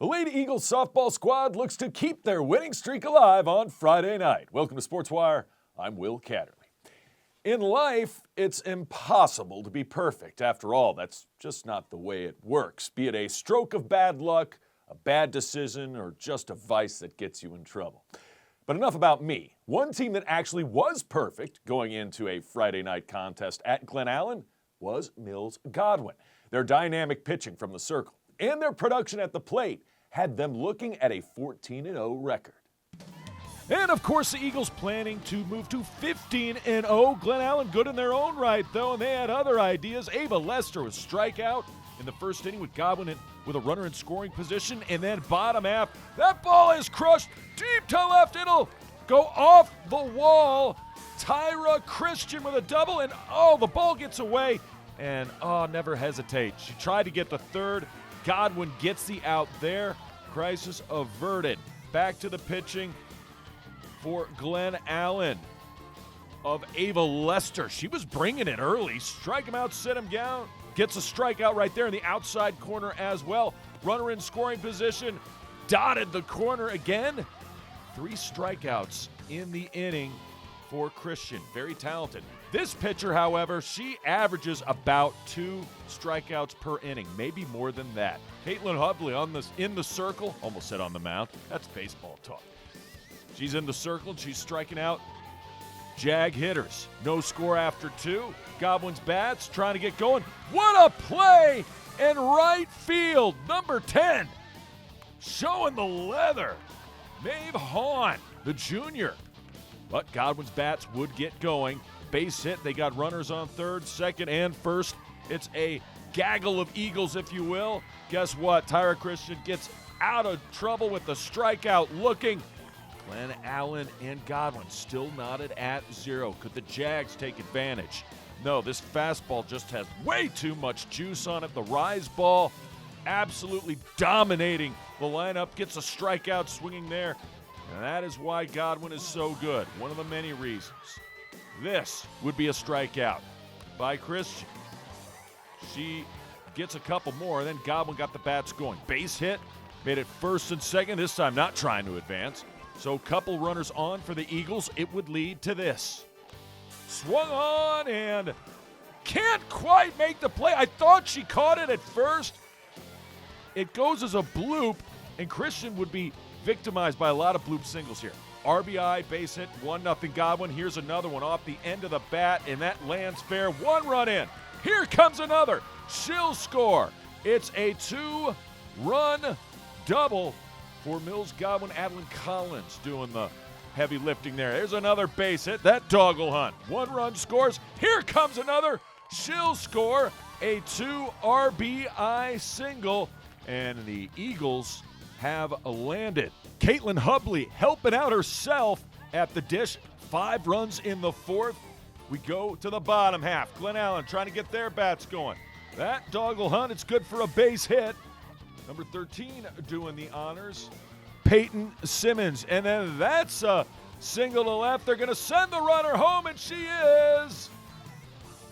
The Lady Eagles softball squad looks to keep their winning streak alive on Friday night. Welcome to SportsWire. I'm Will Catterley. In life, it's impossible to be perfect. After all, that's just not the way it works, be it a stroke of bad luck, a bad decision, or just a vice that gets you in trouble. But enough about me. One team that actually was perfect going into a Friday night contest at Glen Allen was Mills Godwin. Their dynamic pitching from the circle and their production at the plate had them looking at a 14-0 record. And of course, the Eagles planning to move to 15-0. Glen Allen good in their own right, though, and they had other ideas. Ava Lester was strikeout in the first inning with Godwin with a runner in scoring position, and then bottom half, that ball is crushed deep to left. It'll go off the wall. Tyra Christian with a double, and the ball gets away, and never hesitate. She tried to get the third. Godwin gets the out there. Crisis averted. Back to the pitching for Glen Allen of Ava Lester. She was bringing it early. Strike him out, sit him down. Gets a strikeout right there in the outside corner as well. Runner in scoring position. Dotted the corner again. 3 strikeouts in the inning for Christian. Very talented. This pitcher, however, she averages about 2 strikeouts per inning, maybe more than that. Caitlin Hubley in the circle, almost said on the mound. That's baseball talk. She's in the circle, and she's striking out Jag hitters. No score after 2. Godwin's bats trying to get going. What a play in right field. Number 10, showing the leather. Maeve Hahn, the junior. But Godwin's bats would get going. Base hit. They got runners on third, second, and first. It's a gaggle of Eagles, if you will. Guess what? Tyra Christian gets out of trouble with the strikeout looking. Glen Allen and Godwin still knotted at 0. Could the Jags take advantage? No, this fastball just has way too much juice on it. The rise ball absolutely dominating the lineup. Gets a strikeout swinging there. And that is why Godwin is so good. One of the many reasons. This would be a strikeout by Christian. She gets a couple more, and then Godwin got the bats going. Base hit, made it first and second, this time not trying to advance. So a couple runners on for the Eagles. It would lead to this. Swung on and can't quite make the play. I thought she caught it at first. It goes as a bloop, and Christian would be victimized by a lot of bloop singles here. RBI, base hit, 1-0 Godwin. Here's another one off the end of the bat, and that lands fair. 1 run in. Here comes another. She'll score. It's a 2-run double for Mills Godwin. Adeline Collins doing the heavy lifting there. There's another base hit. That dog will hunt. 1 run scores. Here comes another. She'll score. A 2 RBI single, and the Eagles have landed. Caitlin Hubley helping out herself at the dish. 5 runs in the 4th. We go to the bottom half. Glen Allen trying to get their bats going. That dog will hunt. It's good for a base hit. Number 13 doing the honors. Peyton Simmons. And then that's a single to left. They're going to send the runner home, and she is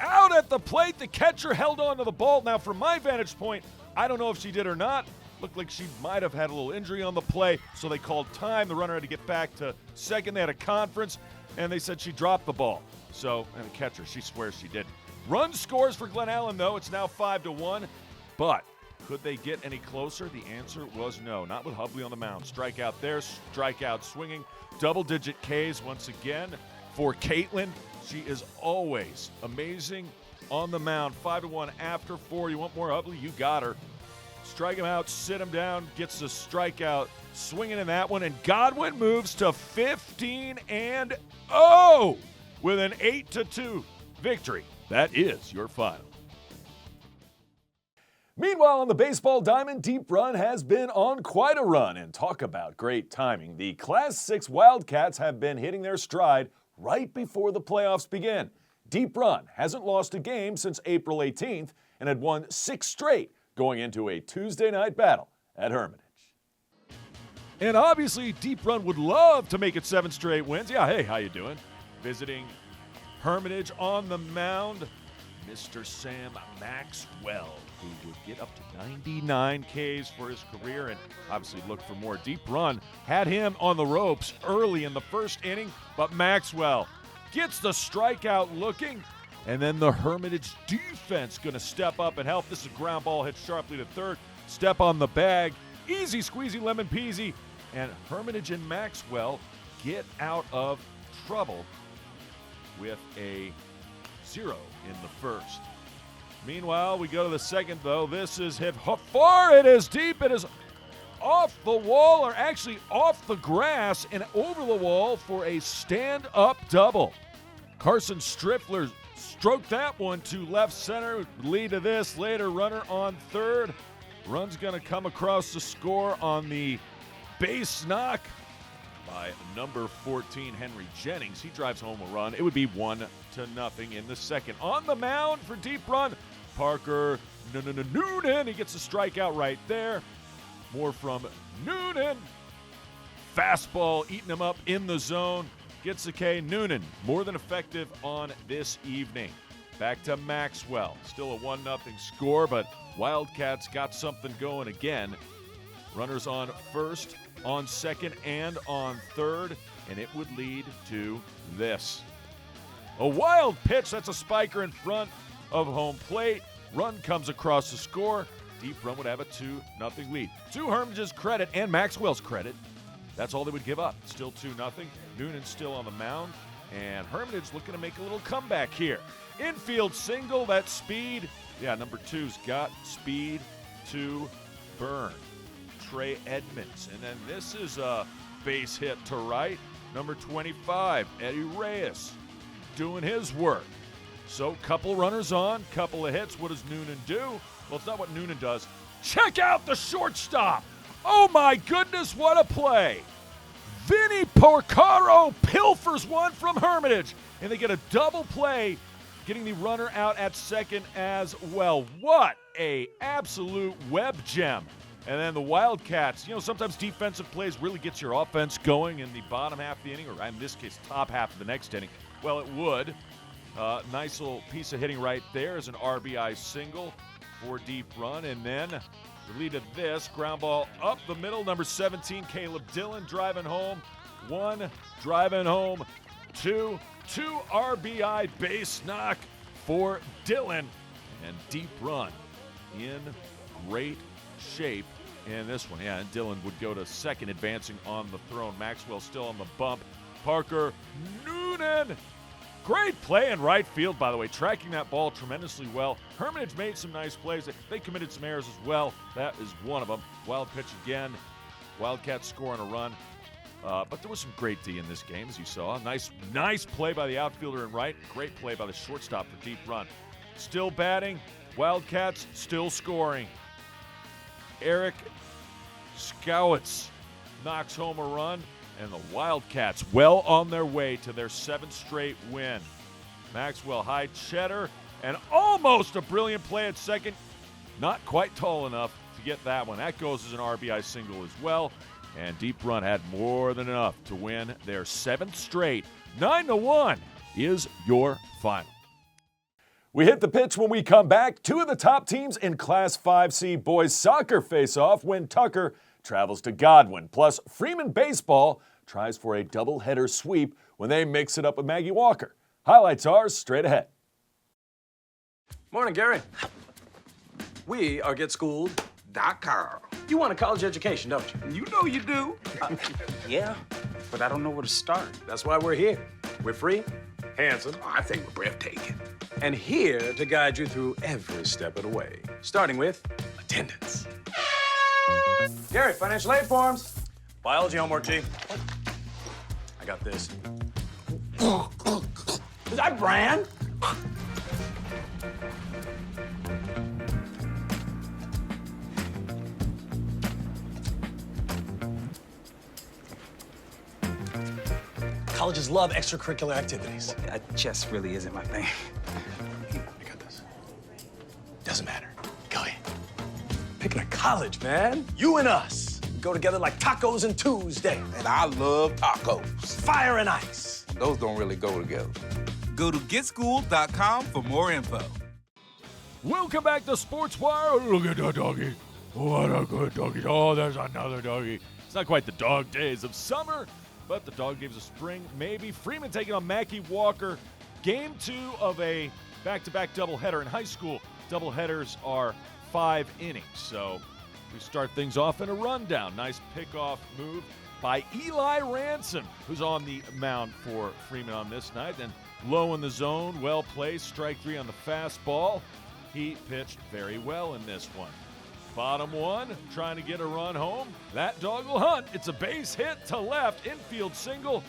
out at the plate. The catcher held on to the ball. Now, from my vantage point, I don't know if she did or not. Looked like she might have had a little injury on the play, so they called time. The runner had to get back to second. They had a conference, and they said she dropped the ball. So, and the catcher, she swears she didn't. Run scores for Glen Allen, though. It's now 5-1. But could they get any closer? The answer was no. Not with Hubley on the mound. Strikeout there, strikeout swinging. Double-digit Ks once again for Caitlin. She is always amazing on the mound. 5-1 after 4. You want more Hubley? You got her. Strike him out, sit him down, gets the strikeout, swinging in that one, and Godwin moves to 15-0 with an 8-2 victory. That is your final. Meanwhile, on the baseball diamond, Deep Run has been on quite a run, and talk about great timing. The Class 6 Wildcats have been hitting their stride right before the playoffs begin. Deep Run hasn't lost a game since April 18th and had won 6 straight going into a Tuesday night battle at Hermitage. And obviously, Deep Run would love to make it 7 straight wins. Yeah, hey, how you doing? Visiting Hermitage on the mound, Mr. Sam Maxwell. who would get up to 99 Ks for his career and obviously look for more. Deep Run had him on the ropes early in the first inning, but Maxwell gets the strikeout looking, and then the Hermitage defense going to step up and help. This is a ground ball hit sharply to third. Step on the bag. Easy squeezy lemon peasy. And Hermitage and Maxwell get out of trouble with a 0 in the first. Meanwhile, we go to the second, though. This is hit far. It is deep. It is off the wall, or actually off the grass and over the wall for a stand-up double. Carson Striffler stroked that one to left center. Lead to this. Later, runner on third. Run's going to come across the score on the base knock by number 14, Henry Jennings. He drives home a run. It would be 1-0 in the second. On the mound for Deep Run, Parker Noonan. He gets a strikeout right there. More from Noonan. Fastball eating him up in the zone. Gets a K. Noonan, more than effective on this evening. Back to Maxwell. Still a 1-0 score, but Wildcats got something going again. Runners on first, on second, and on third, and it would lead to this. A wild pitch. That's a spiker in front of home plate. Run comes across the score. Deep Run would have a 2-0 lead. To Hermitage's credit and Maxwell's credit, that's all they would give up. Still 2-0. Noonan's still on the mound, and Hermitage looking to make a little comeback here. Infield single, that speed. Yeah, number 2's got speed to burn. Trey Edmonds. And then this is a base hit to right. Number 25, Eddie Reyes, doing his work. So couple runners on, couple of hits. What does Noonan do? Well, it's not what Noonan does. Check out the shortstop. Oh my goodness, what a play. Vinny Porcaro pilfers one from Hermitage, and they get a double play, getting the runner out at second as well. What a absolute web gem. And then the Wildcats, sometimes defensive plays really gets your offense going in the bottom half of the inning, or in this case, top half of the next inning. Well, it would. Nice little piece of hitting right there is an RBI single for Deep Run. And then the lead of this, ground ball up the middle, number 17, Caleb Dillon driving home. 1, driving home 2. 2 RBI base knock for Dillon. And Deep Run in great shape in this one. Yeah, and Dillon would go to second, advancing on the throne. Maxwell still on the bump. Parker Noonan. Great play in right field, by the way, tracking that ball tremendously well. Hermitage made some nice plays. They committed some errors as well. That is one of them. Wild pitch again. Wildcats scoring a run. But there was some great D in this game, as you saw. Nice play by the outfielder in right. Great play by the shortstop for Deep Run. Still batting. Wildcats still scoring. Eric Skowitz knocks home a run, and the Wildcats well on their way to their 7th straight win. Maxwell high cheddar, and almost a brilliant play at second. Not quite tall enough to get that one. That goes as an RBI single as well. And Deep Run had more than enough to win their 7th straight. 9-1 is your final. We hit the pitch when we come back. 2 of the top teams in Class 5C boys soccer face off when Tucker travels to Godwin. Plus, Freeman baseball tries for a doubleheader sweep when they mix it up with Maggie Walker. Highlights are straight ahead. Morning, Gary. We are GetSchooled.com. You want a college education, don't you? You know you do. Yeah, but I don't know where to start. That's why we're here. We're free, handsome, I think we're breathtaking. and here to guide you through every step of the way, starting with attendance. Gary, financial aid forms. Biology homework, G. I got this. Is that brand? Colleges love extracurricular activities. Chess really isn't my thing. I got this. Doesn't matter. Go ahead. Picking a college, man. You and us go together like tacos and Tuesday. And I love tacos. Fire and ice. Those don't really go together. Go to GetSchooled.com for more info. Welcome back to Sports Wire. Look at the doggy. What a good doggy. Oh, there's another doggy. It's not quite the dog days of summer, but the dog days of spring, maybe. Freeman taking on Maggie Walker. Game 2 of a back-to-back doubleheader in high school. Doubleheaders are 5 innings, so we start things off in a rundown. Nice pickoff move by Eli Ranson, who's on the mound for Freeman on this night. Then low in the zone, well placed, strike 3 on the fastball. He pitched very well in this one. Bottom 1, trying to get a run home. That dog will hunt. It's a base hit to left, infield single.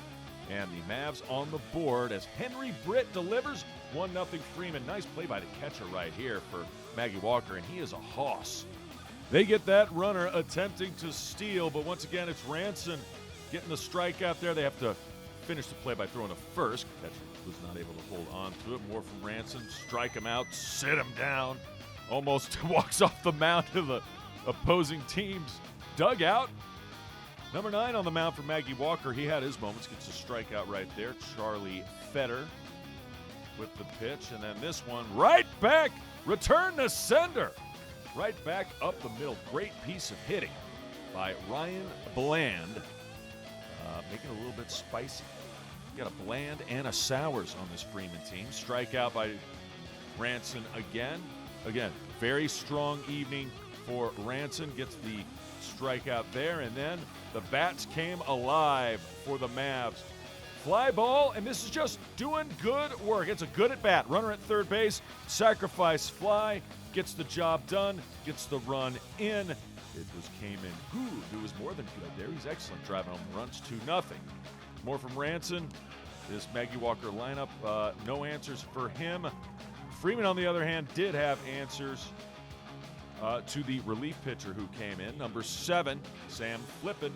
And the Mavs on the board as Henry Britt delivers 1-0 Freeman. Nice play by the catcher right here for Maggie Walker, and he is a hoss. They get that runner attempting to steal, but once again, it's Ranson getting the strikeout there. They have to finish the play by throwing a first. Catcher was not able to hold on to it. More from Ranson. Strike him out, sit him down. Almost walks off the mound to the opposing team's dugout. Number 9 on the mound for Maggie Walker. He had his moments. Gets a strikeout right there. Charlie Fetter with the pitch. And then this one right back. Return to sender. Right back up the middle. Great piece of hitting by Ryan Bland. Making it a little bit spicy. Got a Bland and a Sowers on this Freeman team. Strikeout by Ranson again. Again, very strong evening for Ranson. Gets the strikeout there, and then the bats came alive for the Mavs. Fly ball, and this is just doing good work. It's a good at bat. Runner at third base, sacrifice fly, gets the job done, gets the run in. It came in good. It was more than good there. He's excellent driving home runs, 2-0. More from Ranson. This Maggie Walker lineup, no answers for him. Freeman, on the other hand, did have answers to the relief pitcher who came in. Number 7, Sam Flippin.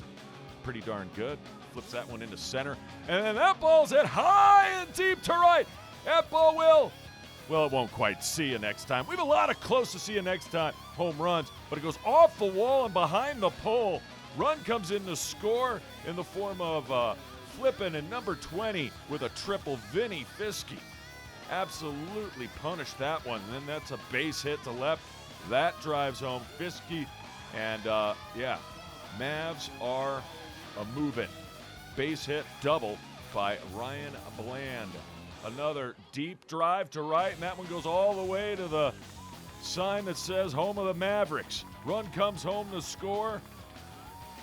Pretty darn good. Flips that one into center. And then that ball's hit high and deep to right. That ball well, it won't quite see you next time. We have a lot of close to see you next time home runs, but it goes off the wall and behind the pole. Run comes in to score in the form of Flippin, and number 20 with a triple, Vinny Fiske. Absolutely punished that one. And then that's a base hit to left. That drives home Fiske. And, Mavs are a-movin'. Base hit double by Ryan Bland. Another deep drive to right, and that one goes all the way to the sign that says home of the Mavericks. Run comes home to score,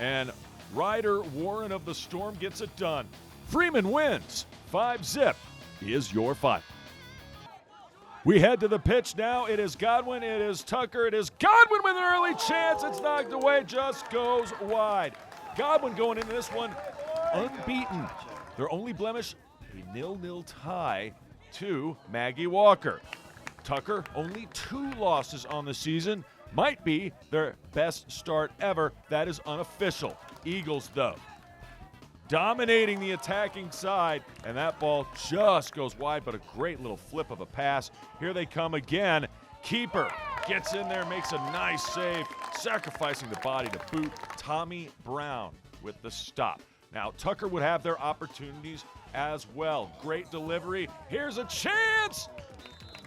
and Ryder Warren of the Storm gets it done. Freeman wins. 5-zip is your final. We head to the pitch now. It is Godwin. It is Tucker. It is Godwin with an early chance. It's knocked away. Just goes wide. Godwin going into this one unbeaten. Their only blemish, a 0-0 tie to Maggie Walker. Tucker, only 2 losses on the season. Might be their best start ever. That is unofficial. Eagles, though, dominating the attacking side, and that ball just goes wide, but a great little flip of a pass. Here they come again. Keeper gets in there, makes a nice save, sacrificing the body to boot. Tommy Brown with the stop. Now, Tucker would have their opportunities as well. Great delivery. Here's a chance.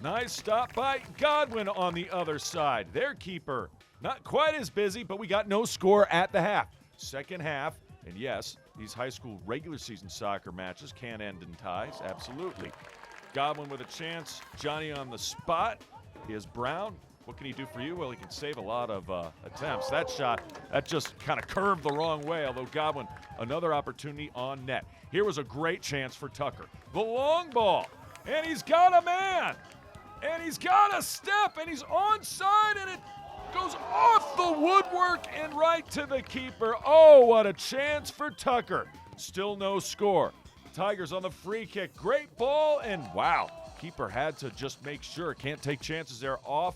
Nice stop by Godwin on the other side. Their keeper, not quite as busy, but we got no score at the half. Second half, and yes, these high school regular season soccer matches can end in ties, absolutely. Godwin with a chance. Johnny on the spot. Here's Brown. What can he do for you? Well, he can save a lot of attempts. That shot, that just kind of curved the wrong way, although Godwin, another opportunity on net. Here was a great chance for Tucker. The long ball, and he's got a man, and he's got a step, and he's onside, and it goes off the woodwork and right to the keeper. Oh, what a chance for Tucker. Still no score. Tigers on the free kick. Great ball, and wow, keeper had to just make sure. Can't take chances there off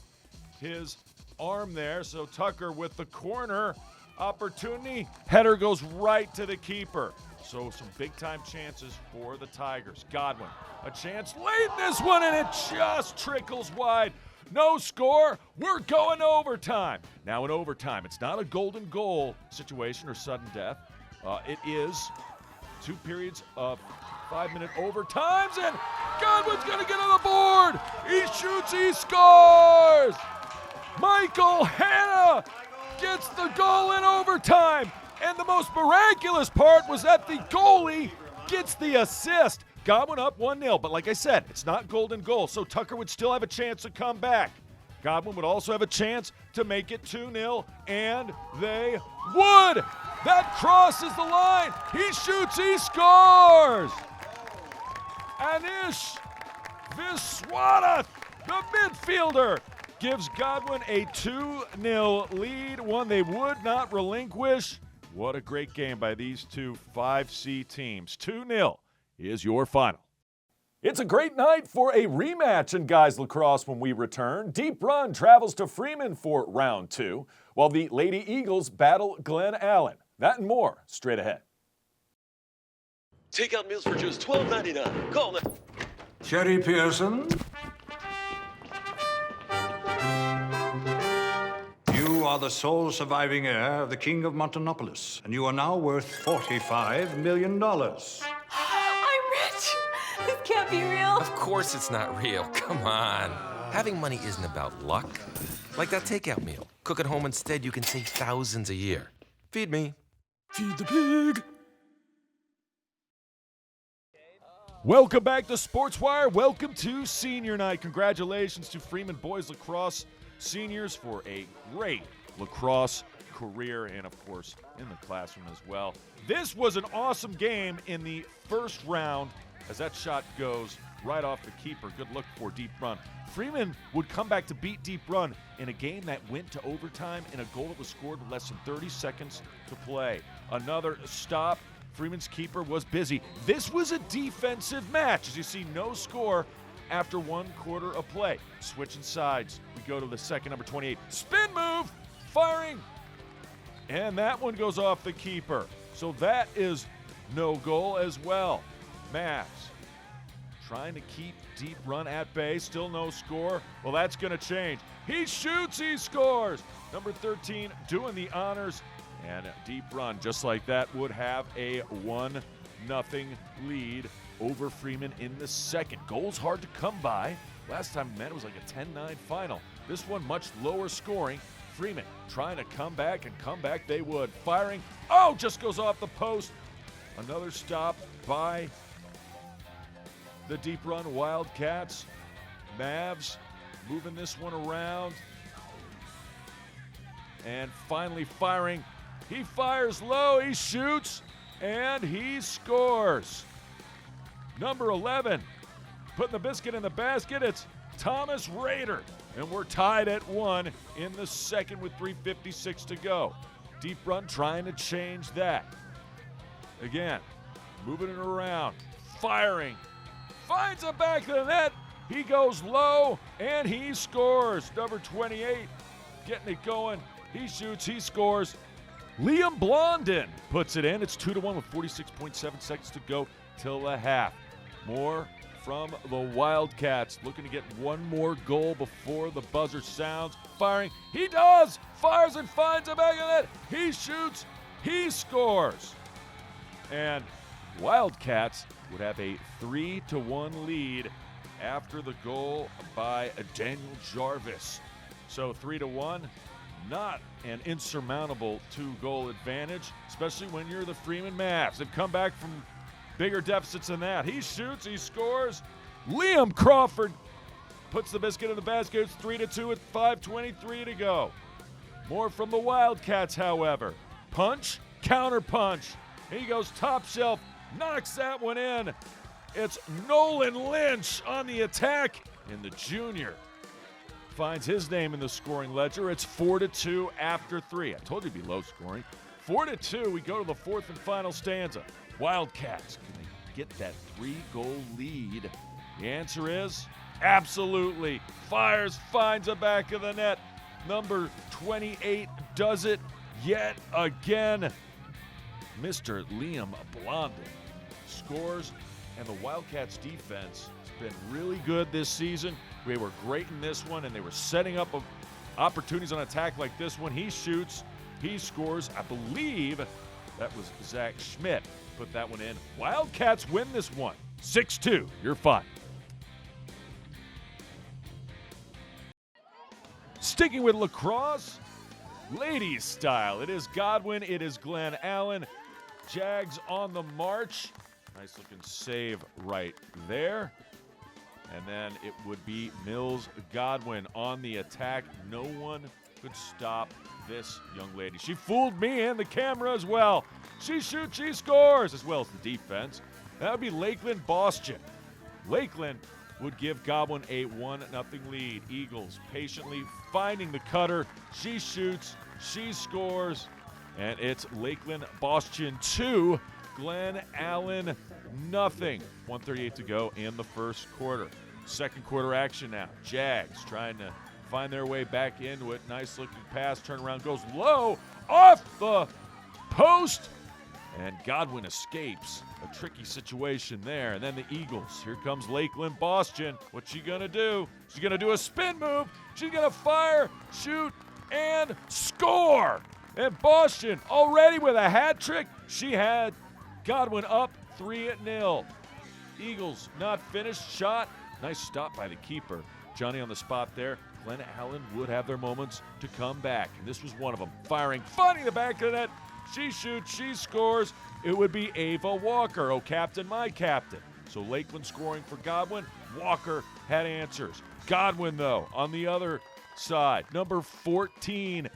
his arm there. So Tucker with the corner opportunity. Header goes right to the keeper. So some big-time chances for the Tigers. Godwin, a chance late in this one, and it just trickles wide. No score. We're going to overtime. Now in overtime, it's not a golden goal situation or sudden death. It is 2 periods of 5-minute overtimes, and Godwin's going to get on the board. He shoots, he scores. Michael Hanna gets the goal in overtime. And the most miraculous part was that the goalie gets the assist. Godwin up 1-0, but like I said, it's not golden goal, so Tucker would still have a chance to come back. Godwin would also have a chance to make it 2-0, and they would. That crosses the line. He shoots, he scores. Anish Viswanath, the midfielder, gives Godwin a 2-0 lead, one they would not relinquish. What a great game by these two 5C teams. 2-0 is your final. It's a great night for a rematch in guys lacrosse when we return. Deep Run travels to Freeman for round 2, while the Lady Eagles battle Glen Allen. That and more straight ahead. Takeout meals for just $12.99. Call now. Sherry Pearson. You are the sole surviving heir of the King of Montonopolis, and you are now worth $45 million. I'm rich. This can't be real. Of course it's not real. Come on. Having money isn't about luck. Like that takeout meal. Cook at home instead, you can save thousands a year. Feed me. Feed the pig. Welcome back to SportsWire. Welcome to Senior Night. Congratulations to Freeman Boys Lacrosse seniors for a great lacrosse career and, of course, in the classroom as well. This was an awesome game in the first round as that shot goes right off the keeper. Good look for Deep Run. Freeman would come back to beat Deep Run in a game that went to overtime in a goal that was scored with less than 30 seconds to play. Another stop. Freeman's keeper was busy. This was a defensive match. As you see, no score after 1 quarter of play. Switching sides. We go to the second, number 28. Spin move, firing. And that one goes off the keeper. So that is no goal as well. Mavs trying to keep Deep Run at bay. Still no score. Well, that's going to change. He shoots, he scores. Number 13 doing the honors. And Deep Run, just like that, would have a 1-0 lead over Freeman in the second. Goals hard to come by. Last time we met, it was like a 10-9 final. This one much lower scoring. Freeman trying to come back, and come back they would. Firing. Oh, just goes off the post. Another stop by the Deep Run Wildcats. Mavs moving this one around. And finally firing. He fires low, he shoots, and he scores. Number 11, putting the biscuit in the basket, it's Thomas Rader. And we're tied at 1 in the second with 3:56 to go. Deep Run trying to change that. Again, moving it around, firing, finds a back of the net. He goes low, and he scores. Number 28, getting it going. He shoots, he scores. Liam Blondin puts it in. It's 2-1 with 46.7 seconds to go till the half. More from the Wildcats, looking to get one more goal before the buzzer sounds. Firing, he does! Fires and finds a back of the net. He shoots, he scores. And Wildcats would have a 3-1 lead after the goal by Daniel Jarvis. So 3-1. Not an insurmountable 2-goal advantage, especially when you're the Freeman Mavs. They've come back from bigger deficits than that. He shoots, he scores. Liam Crawford puts the biscuit in the basket. It's 3-2 with 5:23 to go. More from the Wildcats, however. Punch, counter punch. He goes top shelf, knocks that one in. It's Nolan Lynch on the attack, and the junior finds his name in the scoring ledger. It's 4-2 after 3. I told you it'd be low scoring. 4-2, we go to the fourth and final stanza. Wildcats, can they get that 3-goal lead? The answer is absolutely. Fires, finds the back of the net. Number 28 does it yet again. Mr. Liam Blondin scores, and the Wildcats defense has been really good this season. We were great in this one, and they were setting up opportunities on attack like this one. He shoots, he scores. I believe that was Zach Schmidt put that one in. Wildcats win this one, 6-2. You're fine. Sticking with lacrosse, ladies style. It is Godwin, it is Glen Allen. Jags on the march. Nice looking save right there. And then it would be Mills Godwin on the attack. No one could stop this young lady. She fooled me and the camera as well. She shoots, she scores, as well as the defense. That would be Lakeland Boston. Lakeland would give Godwin a 1-0 lead. Eagles patiently finding the cutter. She shoots, she scores, and it's Lakeland Boston 2, Glen Allen nothing. 1:38 to go in the first quarter. Second quarter action now. Jags trying to find their way back into it. Nice looking pass. Turnaround goes low off the post. And Godwin escapes. A tricky situation there. And then the Eagles. Here comes Lakeland Boston. What's she going to do? She's going to do a spin move. She's going to fire, shoot, and score. And Boston already with a hat trick. She had Godwin up 3-0. Eagles not finished. Shot. Nice stop by the keeper. Johnny on the spot there. Glen Allen would have their moments to come back. And this was one of them. Firing, finding the back of the net. She shoots, she scores. It would be Ava Walker. Oh, captain, my captain. So Lakeland scoring for Godwin. Walker had answers. Godwin, though, on the other side. Number 14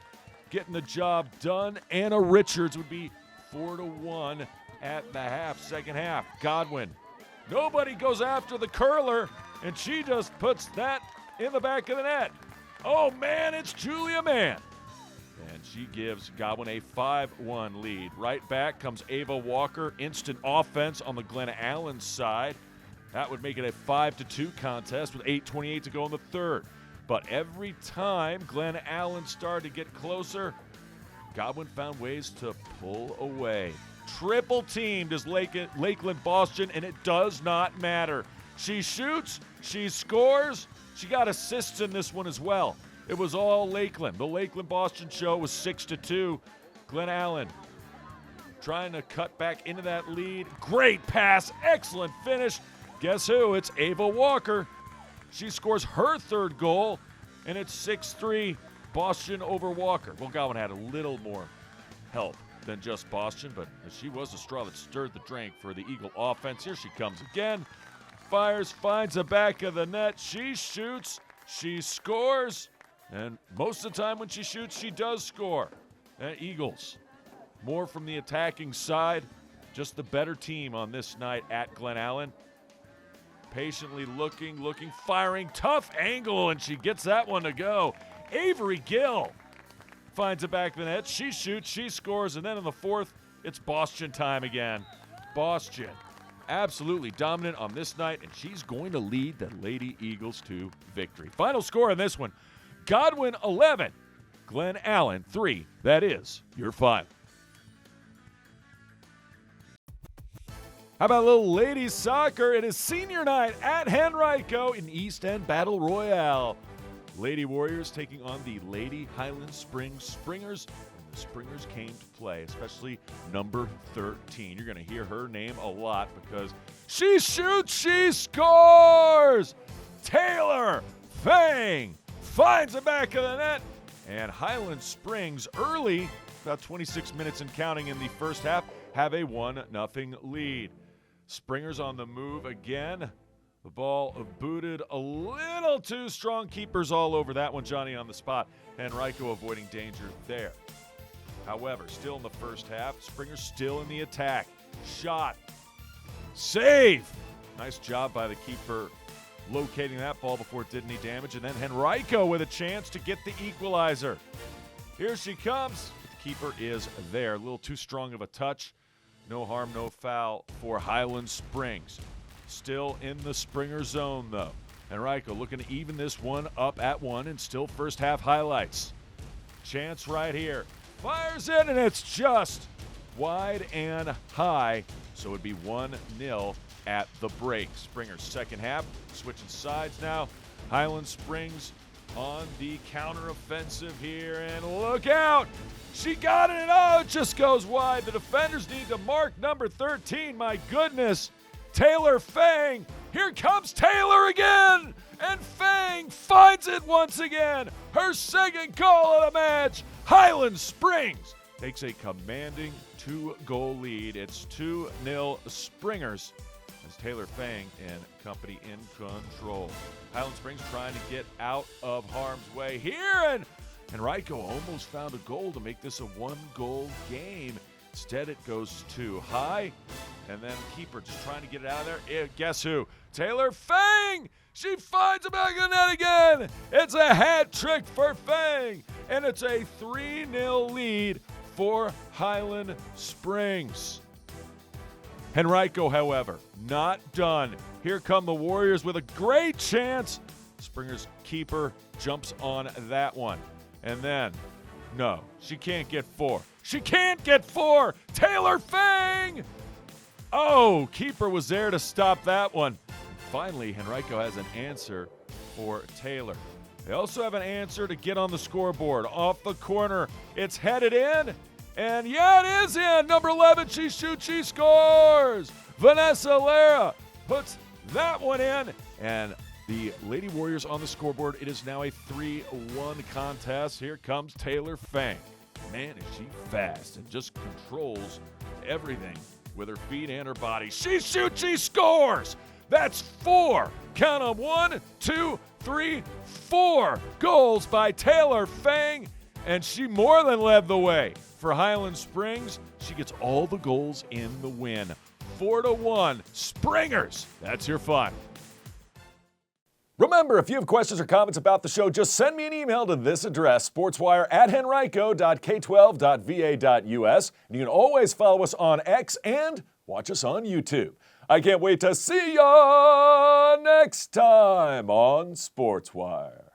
getting the job done. Anna Richards would be 4-1 at the half, second half. Godwin. Nobody goes after the curler, and she just puts that in the back of the net. Oh, man, it's Julia Mann. And she gives Godwin a 5-1 lead. Right back comes Ava Walker. Instant offense on the Glen Allen side. That would make it a 5-2 contest with 8:28 to go in the third. But every time Glen Allen started to get closer, Godwin found ways to pull away. Triple teamed is Lakeland Boston, and it does not matter. She shoots, she scores, she got assists in this one as well. It was all Lakeland. The Lakeland Boston show was 6-2. Glen Allen trying to cut back into that lead. Great pass, excellent finish. Guess who? It's Ava Walker. She scores her third goal, and it's 6-3 Boston over Walker. Well, Godwin had a little more help than just Boston, but she was the straw that stirred the drink for the Eagle offense. Here she comes again. Fires, finds the back of the net. She shoots, she scores, and most of the time when she shoots, she does score. Eagles, more from the attacking side, just the better team on this night at Glen Allen. Patiently looking, firing, tough angle, and she gets that one to go. Avery Gill finds the back of the net. She shoots, she scores, and then in the fourth, it's Boston time again. Boston, absolutely dominant on this night, and she's going to lead the Lady Eagles to victory. Final score on this one, Godwin 11, Glen Allen 3. That is your final. How about a little ladies soccer? It is senior night at Henrico in East End Battle Royale. Lady Warriors taking on the Lady Highland Springs Springers. And the Springers came to play, especially number 13. You're going to hear her name a lot because she shoots, she scores! Taylor Fang finds the back of the net. And Highland Springs early, about 26 minutes and counting in the first half, have a 1-0 lead. Springers on the move again. The ball booted a little too strong. Keepers all over that one. Johnny on the spot. Henrico avoiding danger there. However, still in the first half, Springers still in the attack. Shot. Save. Nice job by the keeper locating that ball before it did any damage. And then Henrico with a chance to get the equalizer. Here she comes. The keeper is there. A little too strong of a touch. No harm, no foul for Highland Springs. Still in the Springer zone, though. Henrico looking to even this one up at 1 and still first half highlights. Chance right here. Fires in, and it's just wide and high. So it'd be 1-0 at the break. Springers second half, switching sides now. Highland Springs on the counteroffensive here, and look out! She got it, and oh, it just goes wide. The defenders need to mark number 13. My goodness. Taylor Fang. Here comes Taylor again. and Fang finds it once again. Her second goal of the match. Highland Springs takes a commanding 2-goal lead. It's 2-0 Springers as Taylor Fang and company in control. Highland Springs trying to get out of harm's way here, and Henrico almost found a goal to make this a 1-goal game. Instead, it goes too high, and then keeper just trying to get it out of there. Guess who? Taylor Fang! She finds it back in the net again! It's a hat trick for Fang, and it's a 3-0 lead for Highland Springs. Henrico, however, not done. Here come the Warriors with a great chance. Springer's keeper jumps on that one. And then, no, she can't get 4. She can't get 4! Taylor Fang! Oh, keeper was there to stop that one. Finally, Henrico has an answer for Taylor. They also have an answer to get on the scoreboard. Off the corner, it's headed in. And yeah, it is in. Number 11, she shoots, she scores. Vanessa Lara puts that one in. And the Lady Warriors on the scoreboard. It is now a 3-1 contest. Here comes Taylor Fang. Man, is she fast and just controls everything with her feet and her body. She shoots, she scores. That's 4. Count them. 1, 2, 3, 4 goals by Taylor Fang. And she more than led the way. For Highland Springs, she gets all the goals in the win. 4-1. Springers. That's your final. Remember, if you have questions or comments about the show, just send me an email to this address, sportswire@henrico.k12.va.us. And you can always follow us on X and watch us on YouTube. I can't wait to see ya next time on Sportswire.